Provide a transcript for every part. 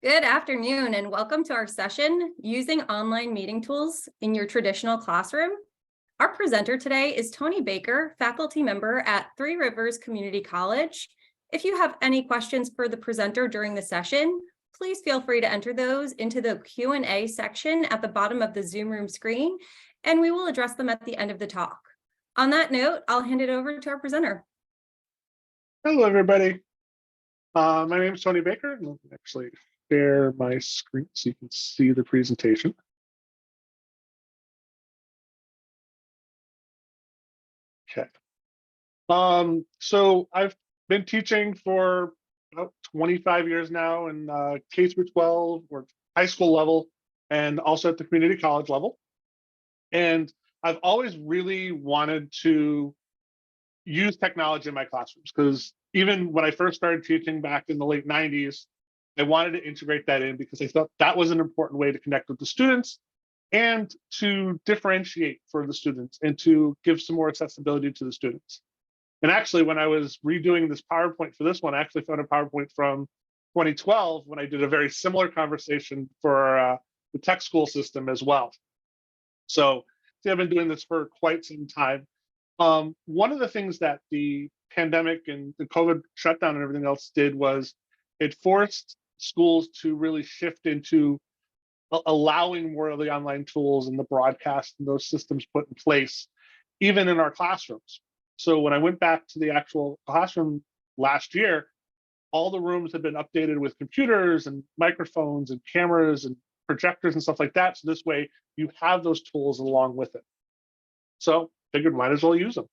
Good afternoon and welcome to our session, Using Online Meeting Tools in Your Traditional Classroom. Our presenter today is Tony Baker, faculty member at Three Rivers Community College. If you have any questions for the presenter during the session, please feel free to enter those into the Q&A section at the bottom of the Zoom room screen, and we will address them at the end of the talk. On that note, I'll hand it over to our presenter. Hello, everybody. My name is Tony Baker, and let me actually share my screen so you can see the presentation. Okay. So I've been teaching for about 25 years now in K through 12 or high school level, and also at the community college level. And I've always really wanted to use technology in my classrooms because even when I first started teaching back in the late 90s, I wanted to integrate that in because I thought that was an important way to connect with the students and to differentiate for the students and to give some more accessibility to the students. And actually, when I was redoing this PowerPoint for this one, I actually found a PowerPoint from 2012 when I did a very similar conversation for the tech school system as well. So I've been doing this for quite some time. One of the things that the pandemic and the COVID shutdown and everything else did was it forced schools to really shift into allowing more of the online tools and the broadcast and those systems put in place, even in our classrooms. So when I went back to the actual classroom last year, all the rooms had been updated with computers and microphones and cameras and projectors and stuff like that. So this way you have those tools along with it. So figured might as well use them.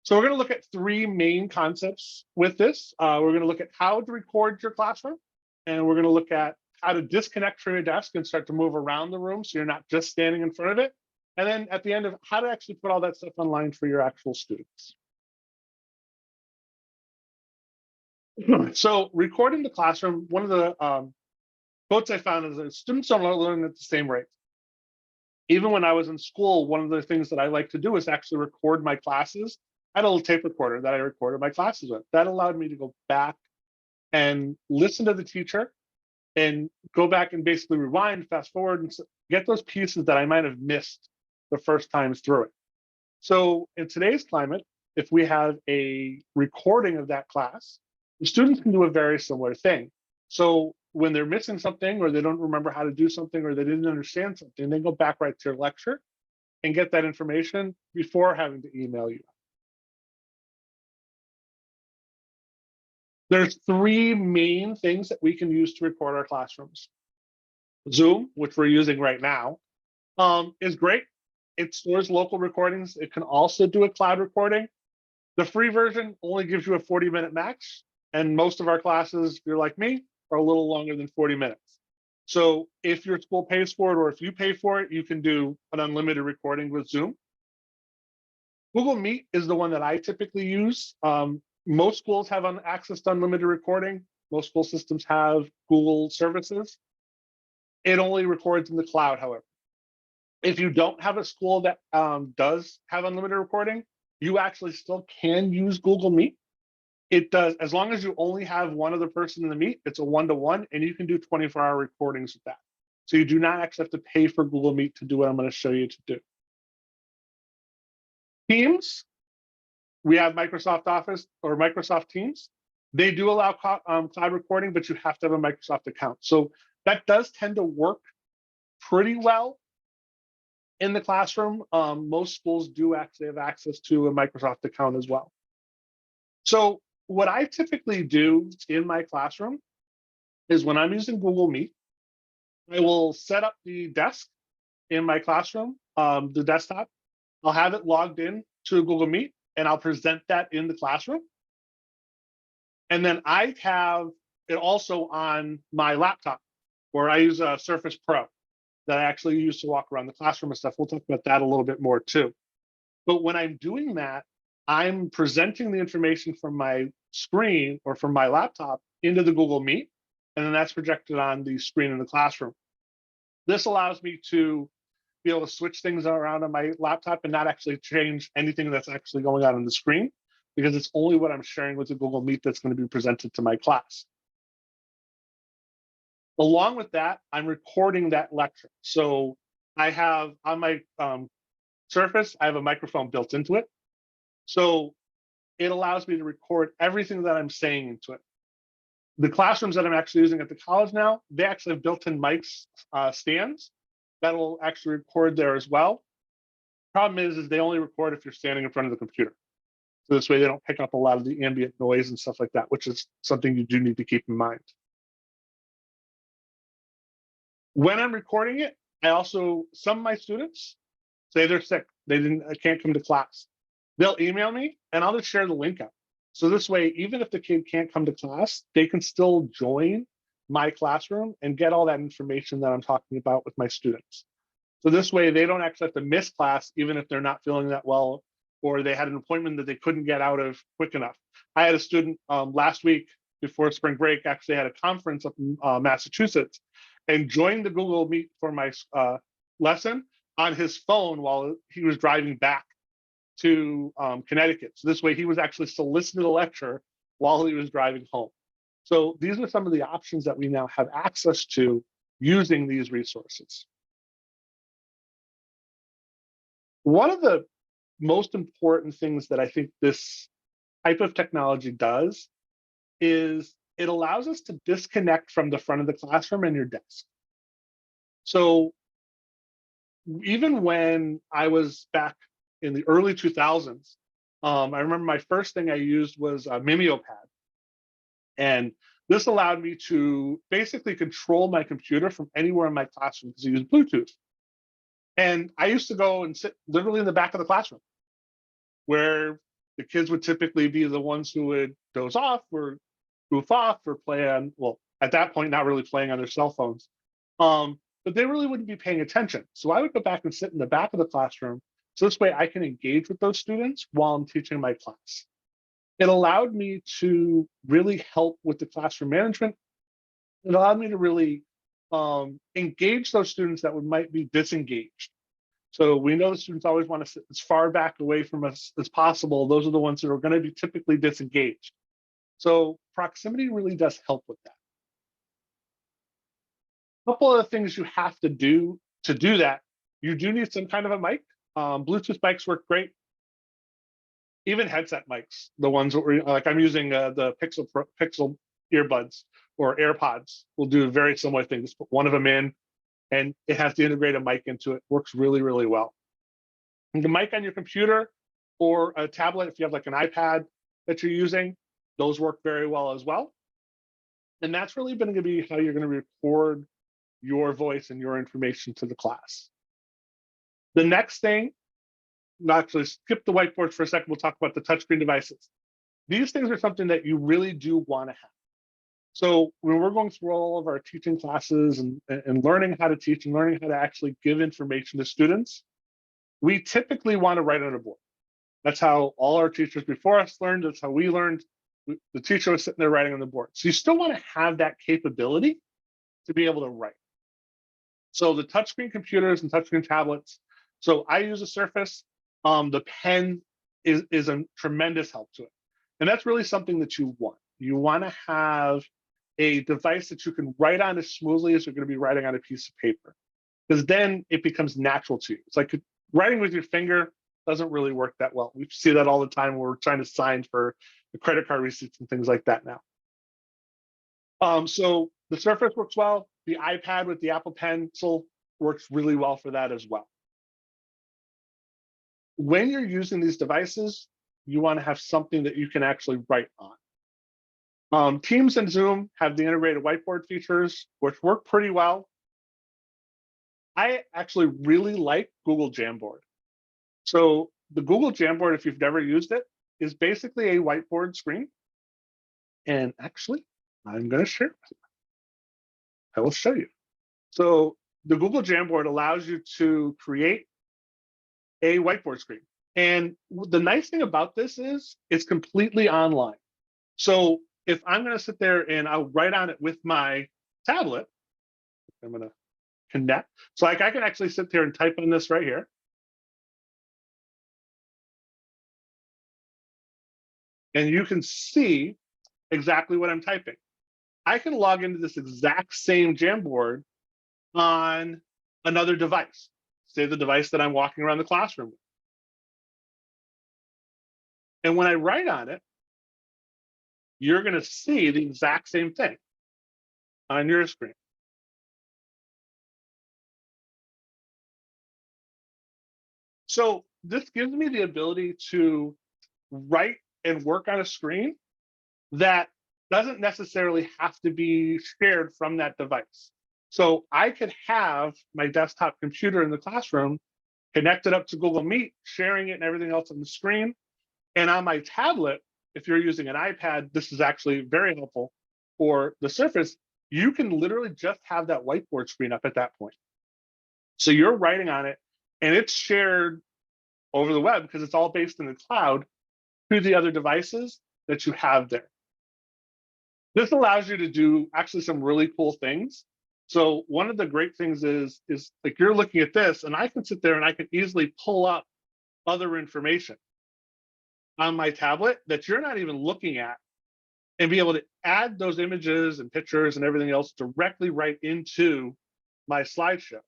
So we're going to look at three main concepts with this. We're going to look at how to record your classroom, and we're going to look at how to disconnect from your desk and start to move around the room so you're not just standing in front of it. And then at the end of how to actually put all that stuff online for your actual students. So recording the classroom, one of the quotes I found is that students don't learn at the same rate. Even when I was in school, one of the things that I like to do is actually record my classes. I had a little tape recorder that I recorded my classes with. That allowed me to go back and listen to the teacher and go back and basically rewind, fast forward, and get those pieces that I might have missed the first times through it. So in today's climate, if we have a recording of that class, the students can do a very similar thing. So when they're missing something or they don't remember how to do something or they didn't understand something, they go back right to your lecture and get that information before having to email you. There's three main things that we can use to record our classrooms. Zoom, which we're using right now, is great. It stores local recordings. It can also do a cloud recording. The free version only gives you a 40-minute max, and most of our classes, if you're like me, are a little longer than 40 minutes. So if your school pays for it or if you pay for it, you can do an unlimited recording with Zoom. Google Meet is the one that I typically use. Most schools have access to unlimited recording. Most school systems have Google services. It only records in the cloud, however. If you don't have a school that does have unlimited recording, you actually still can use Google Meet. It does, as long as you only have one other person in the Meet, it's a one-to-one, and you can do 24-hour recordings with that. So you do not actually have to pay for Google Meet to do what I'm going to show you to do. Teams, we have Microsoft Office or Microsoft Teams. They do allow cloud recording, but you have to have a Microsoft account. So that does tend to work pretty well in the classroom. Most schools do actually have access to a Microsoft account as well. So what I typically do in my classroom is when I'm using Google Meet, I will set up the desk in my classroom, the desktop. I'll have it logged in to Google Meet, and I'll present that in the classroom. And then I have it also on my laptop, where I use a Surface Pro that I actually use to walk around the classroom and stuff. We'll talk about that a little bit more too. But when I'm doing that, I'm presenting the information from my screen or from my laptop into the Google Meet, and then that's projected on the screen in the classroom. This allows me to be able to switch things around on my laptop and not actually change anything that's actually going on the screen, because it's only what I'm sharing with the Google Meet that's going to be presented to my class. Along with that, I'm recording that lecture. So I have on my Surface, I have a microphone built into it. So it allows me to record everything that I'm saying into it. The classrooms that I'm actually using at the college now, they actually have built-in mics stands that will actually record there as well. Problem is they only record if you're standing in front of the computer. So this way they don't pick up a lot of the ambient noise and stuff like that, which is something you do need to keep in mind. When I'm recording it, some of my students say they're sick, can't come to class. They'll email me and I'll just share the link out. So this way, even if the kid can't come to class, they can still join my classroom and get all that information that I'm talking about with my students. So this way, they don't actually have to miss class, even if they're not feeling that well, or they had an appointment that they couldn't get out of quick enough. I had a student last week before spring break actually had a conference up in Massachusetts and joined the Google Meet for my lesson on his phone while he was driving back to Connecticut. So this way he was actually still listening to the lecture while he was driving home. So these are some of the options that we now have access to using these resources. One of the most important things that I think this type of technology does is it allows us to disconnect from the front of the classroom and your desk. So even when I was back in the early 2000s, I remember my first thing I used was a Mimeopad. And this allowed me to basically control my computer from anywhere in my classroom because I used Bluetooth. And I used to go and sit literally in the back of the classroom where the kids would typically be the ones who would doze off or goof off or play on, well, at that point, not really playing on their cell phones. But they really wouldn't be paying attention. So I would go back and sit in the back of the classroom. So this way I can engage with those students while I'm teaching my class. It allowed me to really help with the classroom management. It allowed me to really engage those students that might be disengaged. So we know the students always want to sit as far back away from us as possible. Those are the ones that are going to be typically disengaged. So proximity really does help with that. A couple of the things you have to do that, you do need some kind of a mic. Bluetooth mics work great. Even headset mics, the ones that like I'm using the Pixel earbuds or AirPods will do a very similar thing. Just put one of them in and it has to integrate a mic into it. Works really, really well. And the mic on your computer or a tablet, if you have like an iPad that you're using, those work very well as well. And that's really going to be how you're going to record your voice and your information to the class. The next thing, actually skip the whiteboard for a second, we'll talk about the touchscreen devices. These things are something that you really do want to have. So when we're going through all of our teaching classes and learning how to teach and learning how to actually give information to students, we typically want to write on a board. That's how all our teachers before us learned. That's how we learned. The teacher was sitting there writing on the board. So you still want to have that capability to be able to write. So the touchscreen computers and touchscreen tablets. So I use a Surface. The pen is a tremendous help to it. And that's really something that you want. You want to have a device that you can write on as smoothly as you're going to be writing on a piece of paper. Because then it becomes natural to you. It's like writing with your finger doesn't really work that well. We see that all the time when we're trying to sign for the credit card receipts and things like that now. So the Surface works well. The iPad with the Apple Pencil works really well for that as well. When you're using these devices, you want to have something that you can actually write on. Teams and Zoom have the integrated whiteboard features, which work pretty well. I actually really like Google Jamboard. So the Google Jamboard, if you've never used it, is basically a whiteboard screen. And actually, I'm going to share it with you. I will show you. So the Google Jamboard allows you to create a whiteboard screen. And the nice thing about this is it's completely online. So if I'm going to sit there and I'll write on it with my tablet, I'm going to connect. So like I can actually sit there and type on this right here. And you can see exactly what I'm typing. I can log into this exact same Jamboard on another device, say the device that I'm walking around the classroom with. And when I write on it, you're going to see the exact same thing on your screen. So this gives me the ability to write and work on a screen that doesn't necessarily have to be shared from that device. So I could have my desktop computer in the classroom connected up to Google Meet, sharing it and everything else on the screen. And on my tablet, if you're using an iPad, this is actually very helpful. Or the Surface, you can literally just have that whiteboard screen up at that point. So you're writing on it and it's shared over the web because it's all based in the cloud to the other devices that you have there. This allows you to do actually some really cool things. So one of the great things is like you're looking at this and I can sit there and I can easily pull up other information on my tablet that you're not even looking at and be able to add those images and pictures and everything else directly right into my slideshow.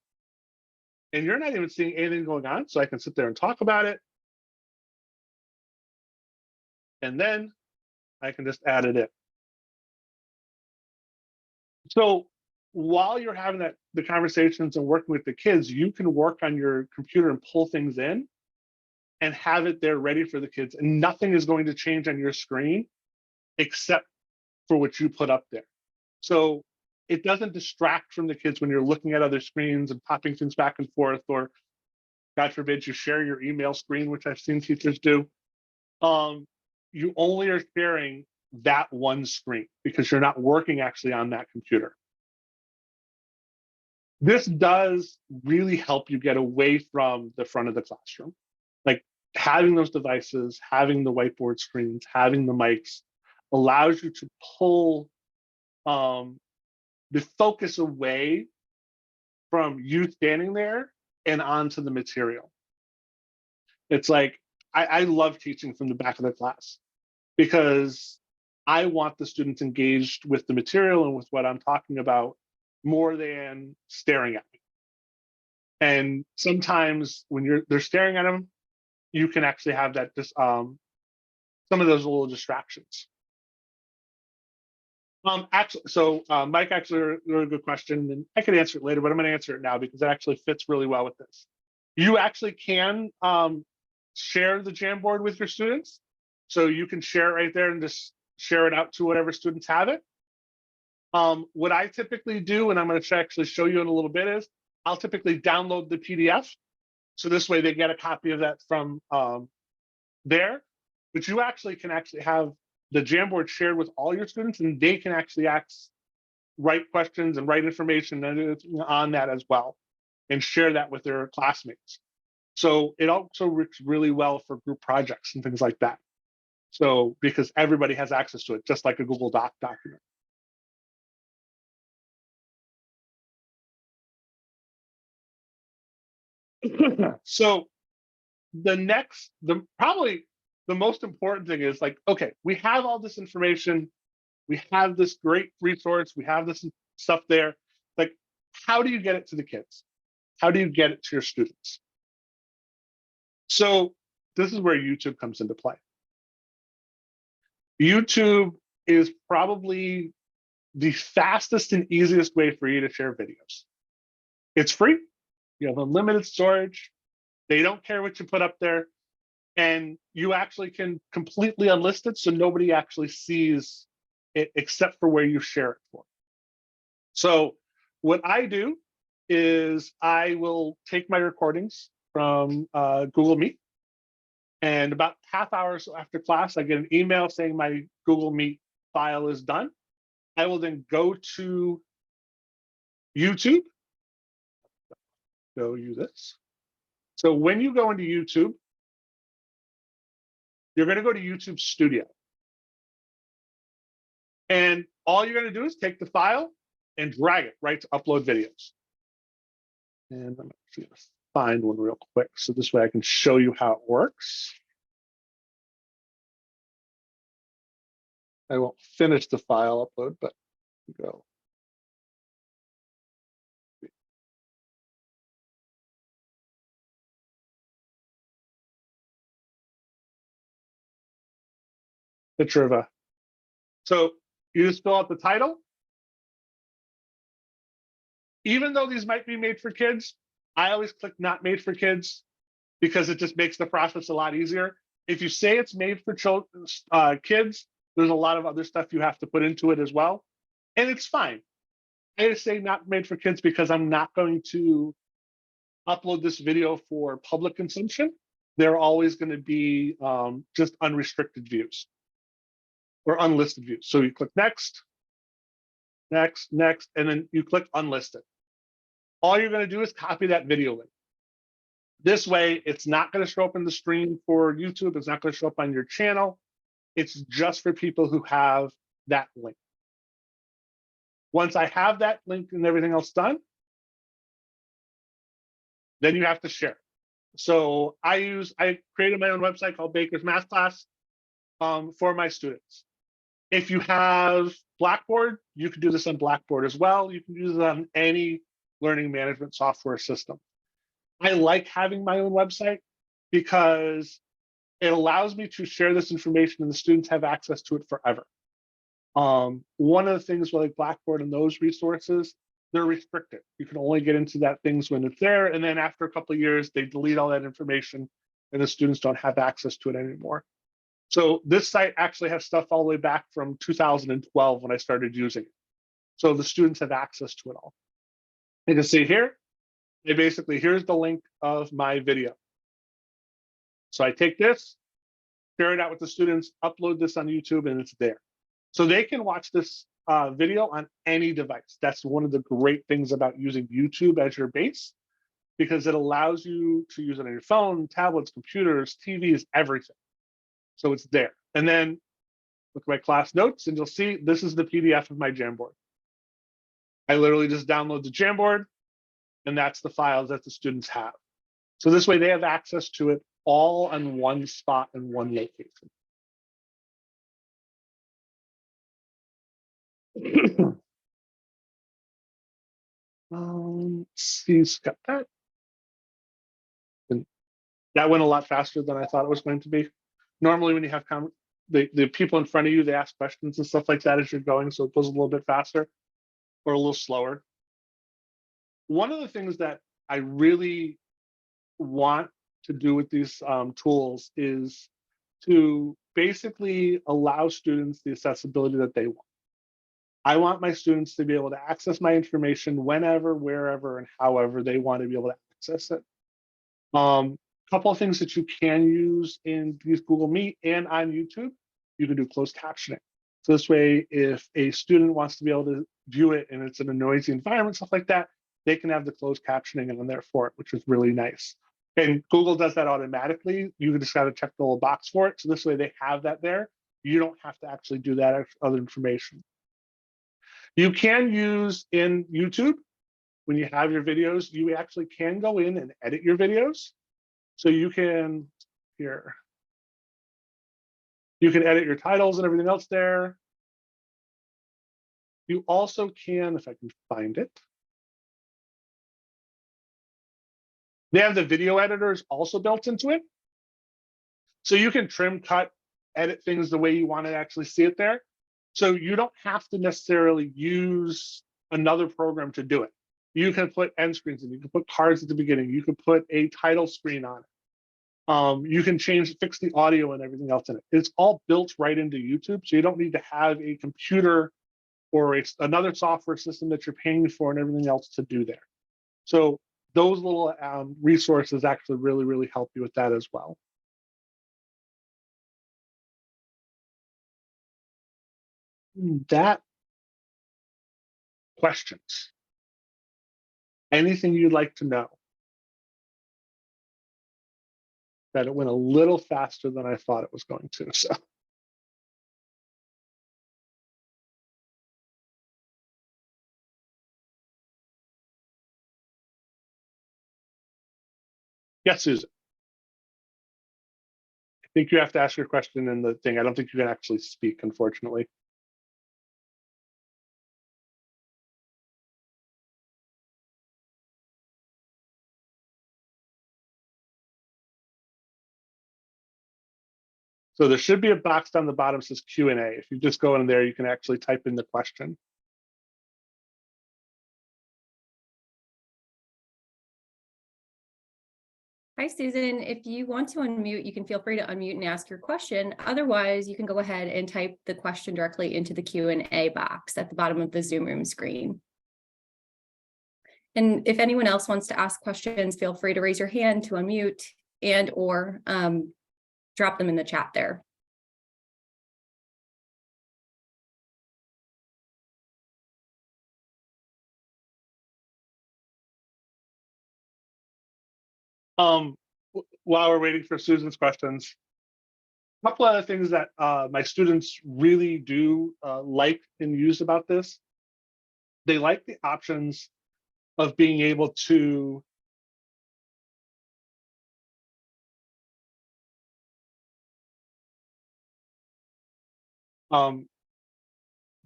And you're not even seeing anything going on. So I can sit there and talk about it. And then I can just add it in. So while you're having the conversations and working with the kids, you can work on your computer and pull things in and have it there ready for the kids. And nothing is going to change on your screen except for what you put up there. So it doesn't distract from the kids when you're looking at other screens and popping things back and forth, or God forbid you share your email screen, which I've seen teachers do. You only are sharing that one screen because you're not working actually on that computer. This does really help you get away from the front of the classroom. Like having those devices, having the whiteboard screens, having the mics allows you to pull the focus away from you standing there and onto the material. It's like, I love teaching from the back of the class because I want the students engaged with the material and with what I'm talking about more than staring at me. And sometimes when they're staring at them, you can actually have that some of those little distractions. Mike, actually, a really good question, and I could answer it later, but I'm going to answer it now because it actually fits really well with this. You actually can share the Jamboard with your students. So you can share it right there and just share it out to whatever students have it. What I typically do, and I'm going to actually show you in a little bit, is I'll typically download the PDF. So this way they get a copy of that from there. But you actually can have the Jamboard shared with all your students, and they can actually write questions and write information on that as well, and share that with their classmates. So it also works really well for group projects and things like that. So because everybody has access to it, just like a Google Doc document. So probably the most important thing is like, okay, we have all this information, we have this great resource, we have this stuff there. Like, how do you get it to the kids? How do you get it to your students? So this is where YouTube comes into play. YouTube is probably the fastest and easiest way for you to share videos. It's free. You have unlimited storage. They don't care what you put up there. And you actually can completely unlist it so nobody actually sees it except for where you share it for. So what I do is I will take my recordings from Google Meet, and about half hour after class, I get an email saying my Google Meet file is done. I will then go to YouTube. Show you this. So when you go into YouTube, you're going to go to YouTube Studio. And all you're going to do is take the file and drag it right to upload videos. And I'm going to find one real quick so this way I can show you how it works. I won't finish the file upload, but Go. Picture of a. So you just fill out the title. Even though these might be made for kids, I always click not made for kids because it just makes the process a lot easier. If you say it's made for children, kids, there's a lot of other stuff you have to put into it as well. And it's fine. I just say not made for kids because I'm not going to upload this video for public consumption. They're always going to be just unrestricted views or unlisted views. So you click next, next, next, and then you click unlisted. All you're going to do is copy that video link. This way, it's not going to show up in the stream for YouTube. It's not going to show up on your channel. It's just for people who have that link. Once I have that link and everything else done, then you have to share. So I created my own website called Baker's Math Class for my students. If you have Blackboard, you can do this on Blackboard as well. You can use it on any learning management software system. I like having my own website because it allows me to share this information and the students have access to it forever. One of the things with like Blackboard and those resources, they're restricted. You can only get into that things when it's there. And then after a couple of years, they delete all that information and the students don't have access to it anymore. So this site actually has stuff all the way back from 2012 when I started using it. So the students have access to it all. You can see here, here's the link of my video. So I take this, share it out with the students, upload this on YouTube, and it's there. So they can watch this video on any device. That's one of the great things about using YouTube as your base, because it allows you to use it on your phone, tablets, computers, TVs, everything. So it's there. And then look at my class notes, and you'll see this is the PDF of my Jamboard. I literally just download the Jamboard, and that's the files that the students have. So this way they have access to it all on one spot in one location. He's got that. And that went a lot faster than I thought it was going to be. Normally when you have the people in front of you, they ask questions and stuff like that as you're going, so it goes a little bit faster or a little slower. One of the things that I really want to do with these tools is to basically allow students the accessibility that they want. I want my students to be able to access my information whenever, wherever, and however they want to be able to access it. Couple of things that you can use in these Google Meet and on YouTube, you can do closed captioning. So this way, if a student wants to be able to view it and it's in a noisy environment, stuff like that, they can have the closed captioning on there for it, which is really nice. And Google does that automatically. You just got to check the little box for it. So this way they have that there. You don't have to actually do that other information. You can use in YouTube, when you have your videos, you actually can go in and edit your videos. So you can, here, you can edit your titles and everything else there. You also can, if I can find it, they have the video editors also built into it. So you can trim, cut, edit things the way you want to actually see it there. So you don't have to necessarily use another program to do it. You can put end screens in, you can put cards at the beginning, you can put a title screen on it. You can fix the audio and everything else in it. It's all built right into YouTube, so you don't need to have a computer or another software system that you're paying for and everything else to do there. So those little resources actually really, really help you with that as well. That questions. Anything you'd like to know? That it went a little faster than I thought it was going to. So. Yes, Susan. I think you have to ask your question in the thing. I don't think you can actually speak, unfortunately. So there should be a box down the bottom that says Q&A. If you just go in there, you can actually type in the question. Hi, Susan. If you want to unmute, you can feel free to unmute and ask your question. Otherwise, you can go ahead and type the question directly into the Q&A box at the bottom of the Zoom room screen. And if anyone else wants to ask questions, feel free to raise your hand to unmute and or drop them in the chat there. While we're waiting for Susan's questions, a couple other things that my students really do like and use about this. They like the options of being able to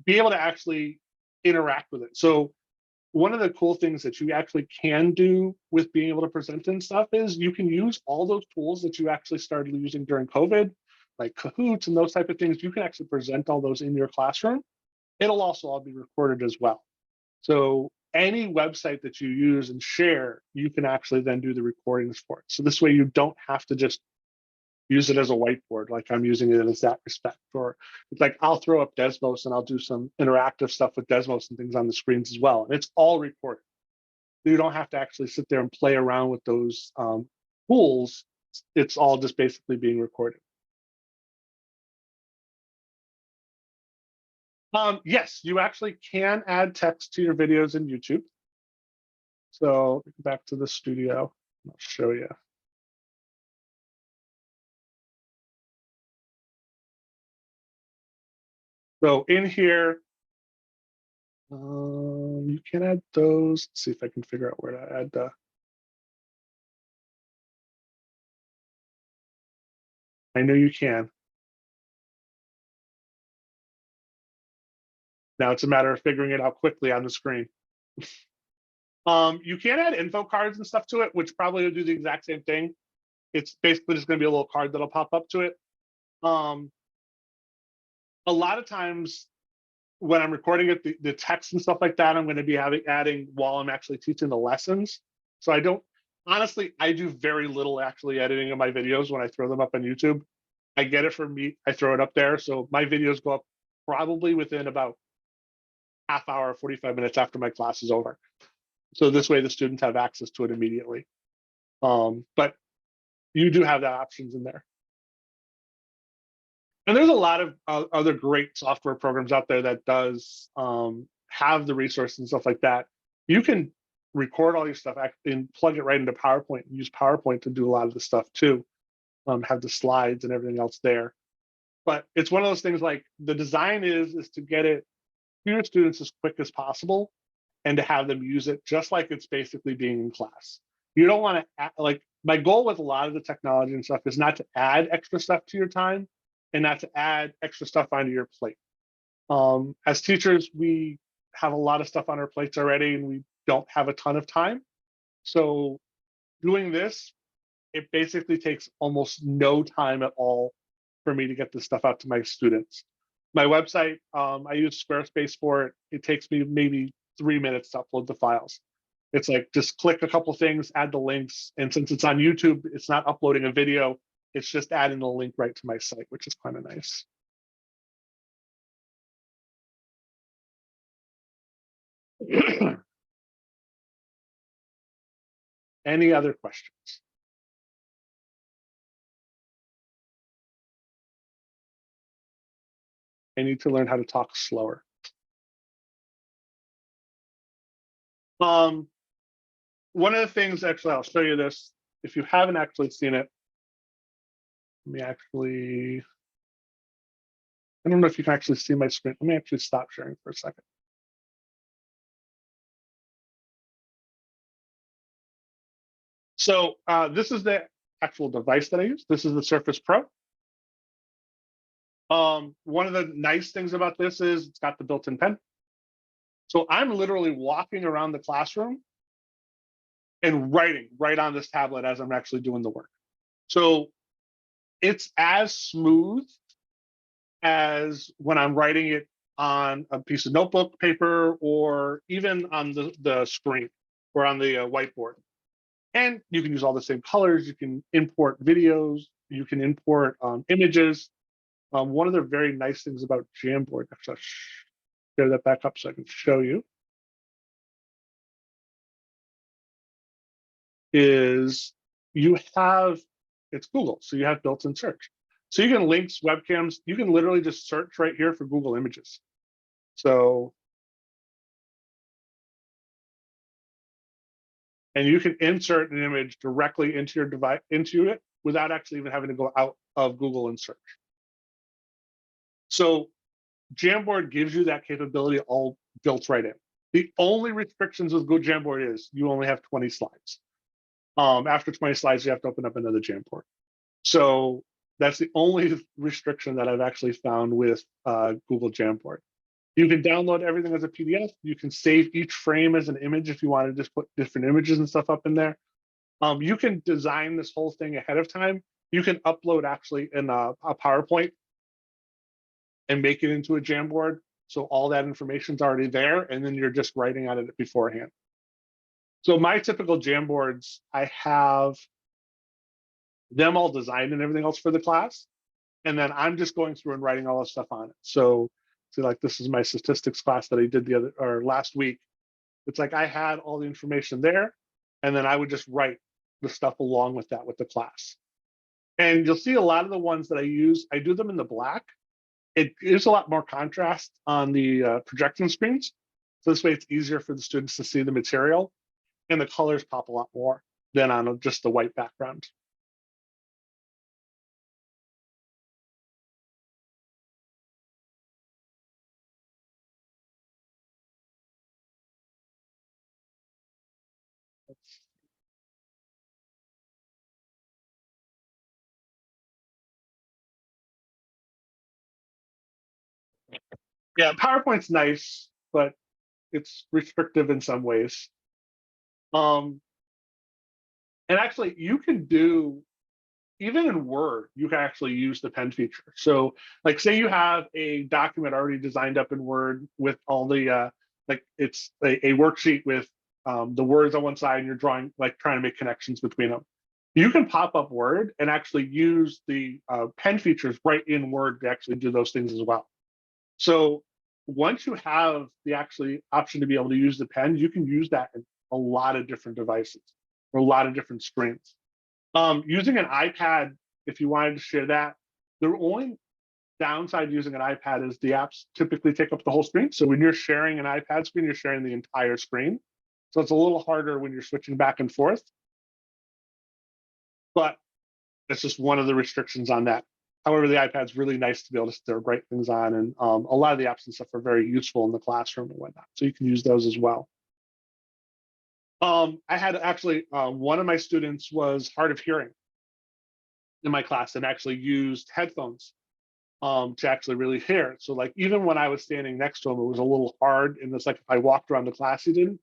be able to actually interact with it. So one of the cool things that you actually can do with being able to present and stuff is you can use all those tools that you actually started using during COVID, like Kahoots and those type of things. You can actually present all those in your classroom. It'll also all be recorded as well. So any website that you use and share, you can actually then do the recordings for it. So this way you don't have to just use it as a whiteboard like I'm using it as that respect. Or it's like I'll throw up Desmos and I'll do some interactive stuff with Desmos and things on the screens as well. And it's all recorded. You don't have to actually sit there and play around with those tools. It's all just basically being recorded. Yes, you actually can add text to your videos in YouTube. So back to the studio, I'll show you. So in here, you can add those. Let's see if I can figure out where to add the. I know you can. Now it's a matter of figuring it out quickly on the screen. You can add info cards and stuff to it, which probably will do the exact same thing. It's basically just going to be a little card that'll pop up to it. A lot of times when I'm recording it, the text and stuff like that, I'm going to be adding while I'm actually teaching the lessons. So I don't, honestly, I do very little actually editing of my videos when I throw them up on YouTube. I get it from me, I throw it up there. So my videos go up probably within about half hour, 45 minutes after my class is over. So this way the students have access to it immediately. But you do have that options in there. And there's a lot of other great software programs out there that does have the resources and stuff like that. You can record all your stuff and plug it right into PowerPoint and use PowerPoint to do a lot of the stuff too. Have the slides and everything else there. But it's one of those things like the design is to get it to your students as quick as possible and to have them use it just like it's basically being in class. You don't want to, like, my goal with a lot of the technology and stuff is not to add extra stuff to your time and not to add extra stuff onto your plate. As teachers, we have a lot of stuff on our plates already and we don't have a ton of time. So doing this, it basically takes almost no time at all for me to get this stuff out to my students. My website, I use Squarespace for it. It takes me maybe 3 minutes to upload the files. It's like just click a couple things, add the links. And since it's on YouTube, it's not uploading a video. It's just adding a link right to my site, which is kind of nice. Any other questions? I need to learn how to talk slower. One of the things, actually, I'll show you this. If you haven't actually seen it, let me actually, I don't know if you can actually see my screen. Let me actually stop sharing for a second. So this is the actual device that I use. This is the Surface Pro. One of the nice things about this is it's got the built-in pen. So I'm literally walking around the classroom and writing right on this tablet as I'm actually doing the work. So it's as smooth as when I'm writing it on a piece of notebook paper or even on the screen or on the whiteboard. And you can use all the same colors. You can import videos. You can import images. One of the very nice things about Jamboard, actually, I'll share that back up so I can show you, is you have, it's Google, so you have built-in search. So you can links, webcams, you can literally just search right here for Google Images. So, and you can insert an image directly into your device, into it, without actually even having to go out of Google and search. So Jamboard gives you that capability all built right in. The only restrictions with Go Jamboard is you only have 20 slides. After 20 slides, you have to open up another Jamboard. So that's the only restriction that I've actually found with Google Jamboard. You can download everything as a PDF. You can save each frame as an image if you want to just put different images and stuff up in there. You can design this whole thing ahead of time. You can upload actually in a PowerPoint and make it into a Jamboard. So all that information's already there, and then you're just writing on it beforehand. So my typical Jamboards, I have them all designed and everything else for the class. And then I'm just going through and writing all this stuff on it. So like this is my statistics class that I did last week. It's like I had all the information there, and then I would just write the stuff along with that with the class. And you'll see a lot of the ones that I use, I do them in the black. It gives a lot more contrast on the projection screens. So this way it's easier for the students to see the material, and the colors pop a lot more than on just the white background. Yeah, PowerPoint's nice, but it's restrictive in some ways. And actually, you can do, even in Word, you can actually use the pen feature. So, like, say you have a document already designed up in Word with all the, like, it's a worksheet with the words on one side, and you're drawing, like, trying to make connections between them. You can pop up Word and actually use the pen features right in Word to actually do those things as well. So once you have the actually option to be able to use the pen, you can use that in a lot of different devices or a lot of different screens. Using an iPad, if you wanted to share that, the only downside using an iPad is the apps typically take up the whole screen. So when you're sharing an iPad screen, you're sharing the entire screen. So it's a little harder when you're switching back and forth. But it's just one of the restrictions on that. However, the iPad's really nice to be able to write things on, and a lot of the apps and stuff are very useful in the classroom and whatnot. So you can use those as well. I had actually one of my students was hard of hearing in my class and actually used headphones to actually really hear it. So like even when I was standing next to him, it was a little hard. And it's like if I walked around the class, he didn't.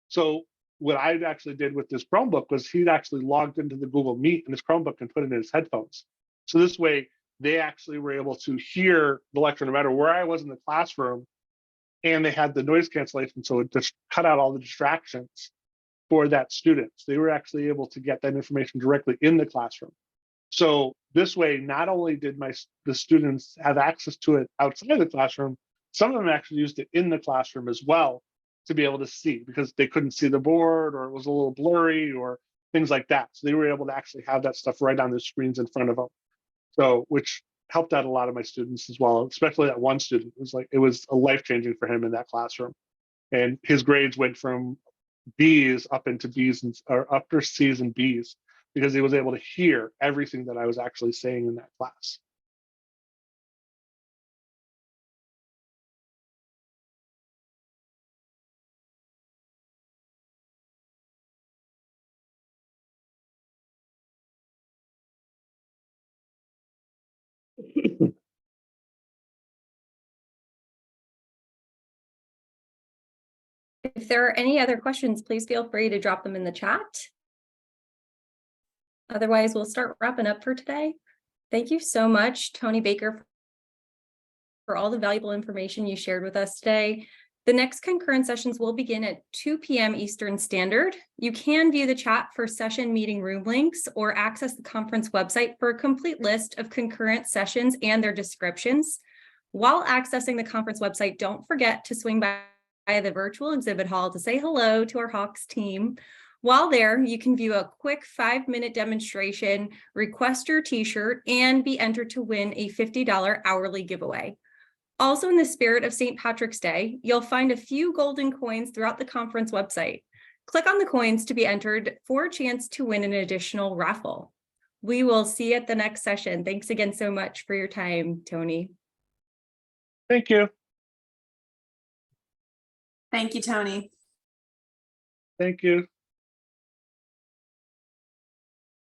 So what I actually did with this Chromebook was he'd actually logged into the Google Meet in his Chromebook and put it in his headphones. So this way they actually were able to hear the lecture no matter where I was in the classroom, and they had the noise cancellation. So it just cut out all the distractions for that student. So they were actually able to get that information directly in the classroom. So this way, not only did the students have access to it outside of the classroom, some of them actually used it in the classroom as well to be able to see, because they couldn't see the board or it was a little blurry or things like that. So they were able to actually have that stuff right on the screens in front of them. So, which helped out a lot of my students as well, especially that one student. It was a life-changing for him in that classroom. And his grades went from B's up into B's or upper C's and B's because he was able to hear everything that I was actually saying in that class. If there are any other questions, please feel free to drop them in the chat. Otherwise, we'll start wrapping up for today. Thank you so much, Tony Baker, for all the valuable information you shared with us today. The next concurrent sessions will begin at 2 p.m. Eastern Standard. You can view the chat for session meeting room links or access the conference website for a complete list of concurrent sessions and their descriptions. While accessing the conference website, don't forget to swing by the virtual exhibit hall to say hello to our Hawks team. While there, you can view a quick 5-minute demonstration, request your t-shirt, and be entered to win a $50 hourly giveaway. Also, in the spirit of St. Patrick's Day, you'll find a few golden coins throughout the conference website. Click on the coins to be entered for a chance to win an additional raffle. We will see you at the next session. Thanks again so much for your time, Tony. Thank you. Thank you, Tony. Thank you.